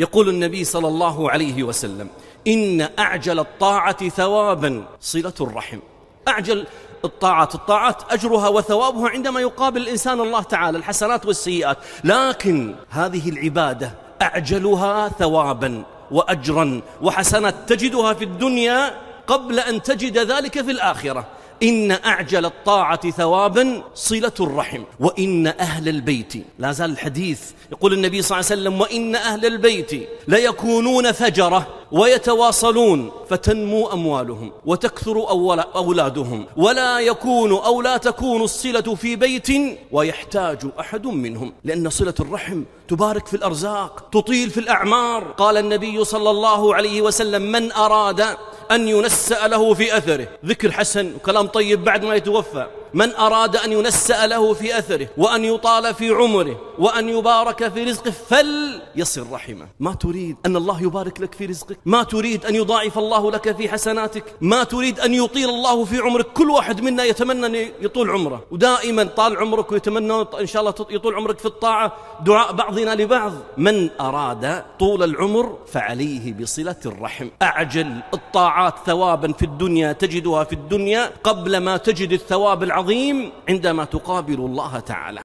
يقول النبي صلى الله عليه وسلم: إن أعجل الطاعة ثوابا صلة الرحم. أعجل الطاعات أجرها وثوابها عندما يقابل الإنسان الله تعالى، الحسنات والسيئات، لكن هذه العبادة أعجلها ثوابا وأجرا وحسنات تجدها في الدنيا قبل أن تجد ذلك في الآخرة. إن أعجل الطاعة ثوابا صلة الرحم، وإن أهل البيت، لا زال الحديث، يقول النبي صلى الله عليه وسلم: وإن أهل البيت ليكونون فجرة ويتواصلون فتنمو أموالهم وتكثر أولادهم، ولا تكون الصلة في بيت ويحتاج أحد منهم. لأن صلة الرحم تبارك في الأرزاق، تطيل في الأعمار. قال النبي صلى الله عليه وسلم: من أراد أن ينسأ له في أثره، ذكر حسن وكلام طيب بعد ما يتوفى، من أراد أن ينسأ له في أثره وأن يطال في عمره وأن يبارك في رزقه فليصل رحمه. ما تريد أن الله يبارك لك في رزقك؟ ما تريد أن يضاعف الله لك في حسناتك؟ ما تريد أن يطيل الله في عمرك؟ كل واحد منا يتمنى أن يطول عمره، ودائما طال عمرك ويتمنى إن شاء الله يطول عمرك في الطاعة، دعاء بعضنا لبعض. من أراد طول العمر فعليه بصلة الرحم. أعجل الطاعات ثوابا في الدنيا تجدها في الدنيا قبل ما تجد الثواب العظيم عندما تقابل الله تعالى.